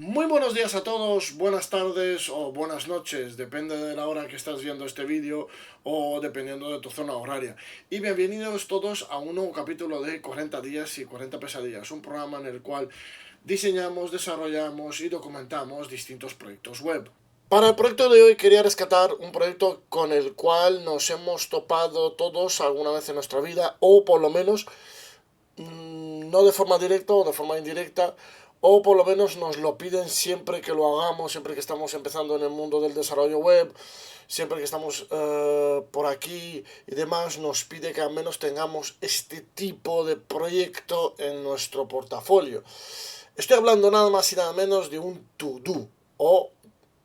Muy buenos días a todos, buenas tardes o buenas noches, depende de la hora que estás viendo este vídeo o dependiendo de tu zona horaria. Y bienvenidos todos a un nuevo capítulo de 40 días y 40 pesadillas, un programa en el cual diseñamos, desarrollamos y documentamos distintos proyectos web. Para el proyecto de hoy quería rescatar un proyecto con el cual nos hemos topado todos alguna vez en nuestra vida, o por lo menos no de forma directa o de forma indirecta, o por lo menos nos lo piden siempre que lo hagamos, siempre que estamos empezando en el mundo del desarrollo web, siempre que estamos por aquí y demás, nos pide que al menos tengamos este tipo de proyecto en nuestro portafolio. Estoy hablando nada más y nada menos de un to-do, o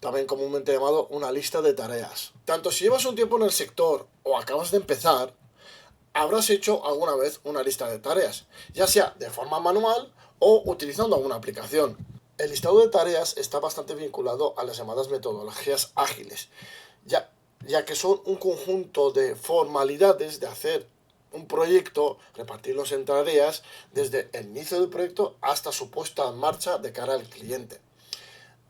también comúnmente llamado una lista de tareas. Tanto si llevas un tiempo en el sector o acabas de empezar, habrás hecho alguna vez una lista de tareas, ya sea de forma manual o utilizando alguna aplicación. El listado de tareas está bastante vinculado a las llamadas metodologías ágiles, ya que son un conjunto de formalidades de hacer un proyecto, repartirlos en tareas, desde el inicio del proyecto hasta su puesta en marcha de cara al cliente.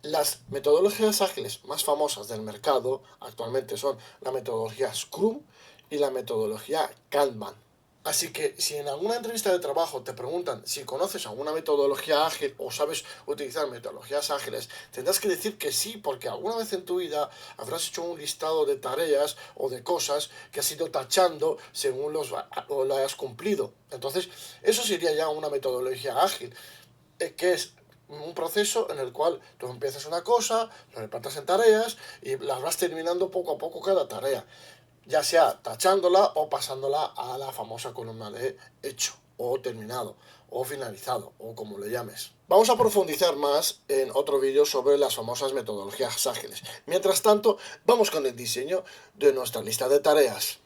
Las metodologías ágiles más famosas del mercado actualmente son la metodología Scrum y la metodología Kanban. Así que si en alguna entrevista de trabajo te preguntan si conoces alguna metodología ágil o sabes utilizar metodologías ágiles, tendrás que decir que sí, porque alguna vez en tu vida habrás hecho un listado de tareas o de cosas que has ido tachando según lo hayas cumplido. Entonces, eso sería ya una metodología ágil, que es un proceso en el cual tú empiezas una cosa, lo repartas en tareas y las vas terminando poco a poco cada tarea, ya sea tachándola o pasándola a la famosa columna de hecho, o terminado, o finalizado, o como le llames. Vamos a profundizar más en otro vídeo sobre las famosas metodologías ágiles. Mientras tanto, vamos con el diseño de nuestra lista de tareas.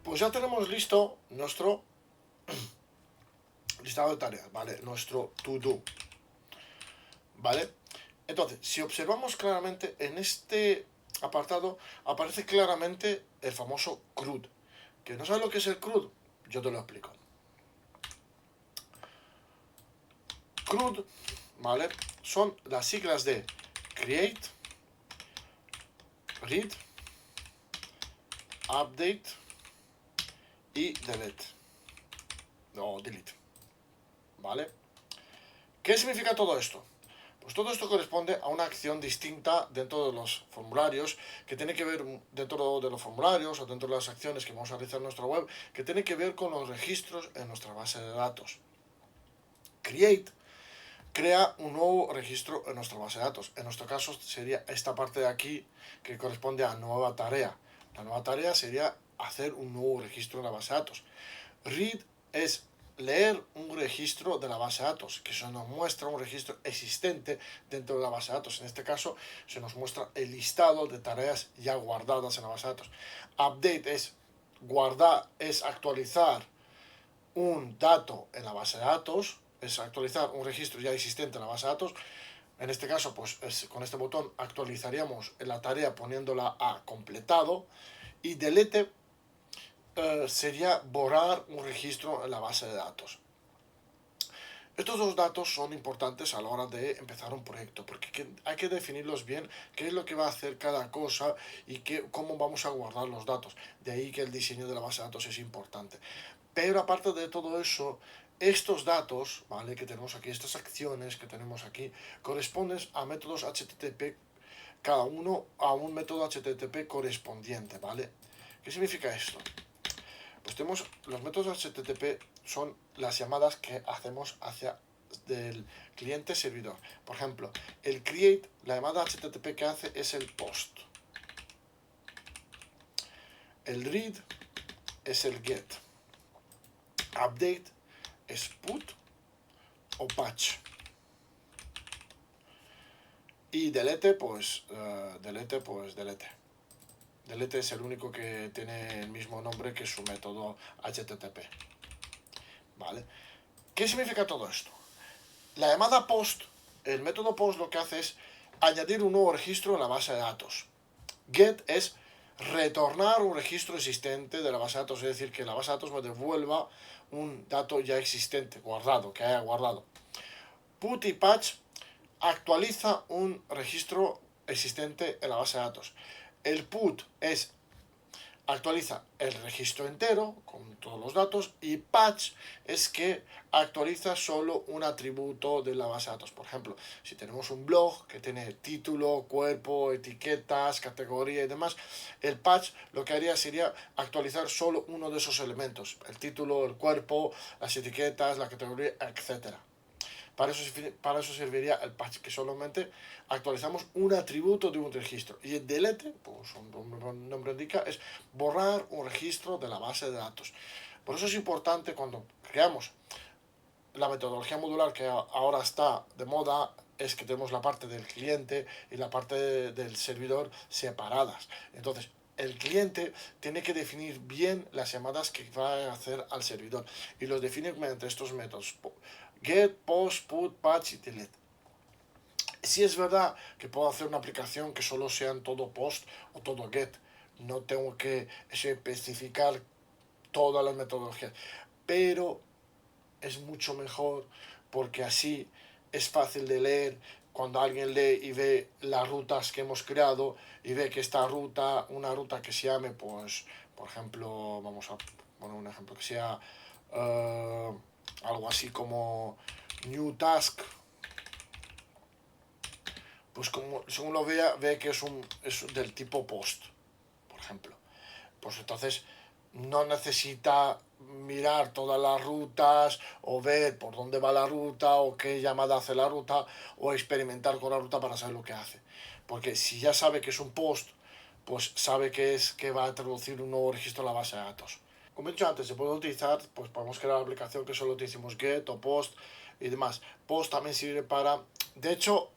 Pues ya tenemos listo nuestro listado de tareas, ¿vale? Nuestro to-do, ¿vale? Entonces, si observamos claramente en este apartado, aparece claramente el famoso CRUD. ¿Que no sabes lo que es el CRUD? Yo te lo explico. CRUD, ¿vale? Son las siglas de Create, Read, Update y Delete. No, Delete. ¿Vale? ¿Qué significa todo esto? Pues todo esto corresponde a una acción distinta dentro de los formularios, que tiene que ver dentro de los formularios o dentro de las acciones que vamos a realizar en nuestra web, que tiene que ver con los registros en nuestra base de datos. Create crea un nuevo registro en nuestra base de datos. En nuestro caso sería esta parte de aquí que corresponde a nueva tarea. La nueva tarea sería hacer un nuevo registro en la base de datos. Read es leer un registro de la base de datos, que se nos muestra un registro existente dentro de la base de datos. En este caso se nos muestra el listado de tareas ya guardadas en la base de datos. Update es guardar, es actualizar un dato en la base de datos, es actualizar un registro ya existente en la base de datos. En este caso, pues con este botón actualizaríamos la tarea poniéndola a completado. Y delete sería borrar un registro en la base de datos. Estos dos datos son importantes a la hora de empezar un proyecto, porque hay que definirlos bien, qué es lo que va a hacer cada cosa y cómo vamos a guardar los datos. De ahí que el diseño de la base de datos es importante. Pero aparte de todo eso, estos datos, ¿vale? Que tenemos aquí, estas acciones que tenemos aquí, corresponden a métodos HTTP, cada uno a un método HTTP correspondiente, ¿vale? ¿Qué significa esto? Pues tenemos los métodos HTTP son las llamadas que hacemos hacia del cliente servidor. Por ejemplo, el create, la llamada HTTP que hace es el post. El read es el get. Update es put o patch. Y delete, pues delete. Delete es el único que tiene el mismo nombre que su método HTTP. ¿Vale? ¿Qué significa todo esto? La llamada post, el método post lo que hace es añadir un nuevo registro en la base de datos. Get es retornar un registro existente de la base de datos, es decir, que la base de datos me devuelva un dato ya existente, guardado, que haya guardado. Put y patch actualiza un registro existente en la base de datos. El put es actualiza el registro entero con todos los datos y patch es que actualiza solo un atributo de la base de datos. Por ejemplo, si tenemos un blog que tiene título, cuerpo, etiquetas, categoría y demás, el patch lo que haría sería actualizar solo uno de esos elementos, el título, el cuerpo, las etiquetas, la categoría, etcétera. Para eso serviría el patch, que solamente actualizamos un atributo de un registro. Y el delete, pues un nombre indica, es borrar un registro de la base de datos. Por eso es importante cuando creamos la metodología modular que ahora está de moda, es que tenemos la parte del cliente y la parte del servidor separadas. Entonces, el cliente tiene que definir bien las llamadas que va a hacer al servidor y los define mediante estos métodos: get, post, put, patch y delete. Si es verdad que puedo hacer una aplicación que solo sean todo post o todo get, no tengo que especificar todas las metodologías, pero es mucho mejor porque así es fácil de leer. Cuando alguien lee y ve las rutas que hemos creado y ve que esta ruta, una ruta que se llame, pues, por ejemplo, vamos a poner un ejemplo que sea algo así como New Task, pues como según lo vea, ve que es del tipo post, por ejemplo. Pues entonces no necesita mirar todas las rutas o ver por dónde va la ruta o qué llamada hace la ruta o experimentar con la ruta para saber lo que hace. Porque si ya sabe que es un post, pues sabe que va a introducir un nuevo registro en la base de datos. Como he dicho antes, se puede utilizar, pues podemos crear la aplicación que solo utilicemos get o post y demás. Post también sirve para... De hecho,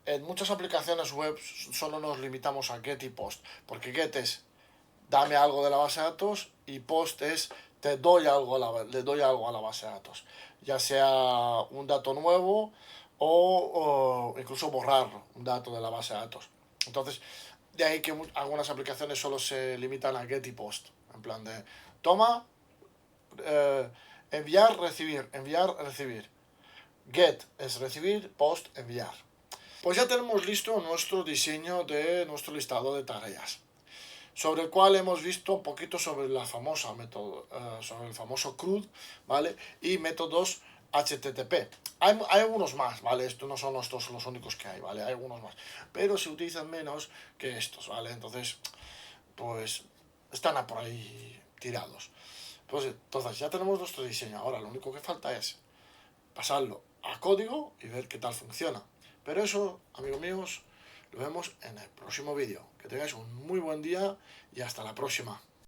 en muchas aplicaciones web solo nos limitamos a get y post, porque get es dame algo de la base de datos y post es le doy algo a la base de datos, ya sea un dato nuevo o incluso borrar un dato de la base de datos. Entonces, de ahí que algunas aplicaciones solo se limitan a get y post, en plan de toma, enviar, recibir, enviar, recibir. Get es recibir, post, enviar. Pues ya tenemos listo nuestro diseño de nuestro listado de tareas, sobre el cual hemos visto un poquito sobre la famosa método, sobre el famoso CRUD, ¿vale? Y métodos HTTP. Hay algunos más, ¿vale? Estos no son estos los únicos que hay, ¿vale? Hay algunos más, pero se utilizan menos que estos, ¿vale? Entonces, pues están por ahí tirados. Pues entonces ya tenemos nuestro diseño. Ahora lo único que falta es pasarlo a código y ver qué tal funciona. Pero eso, amigos míos, lo vemos en el próximo vídeo. Que tengáis un muy buen día y hasta la próxima.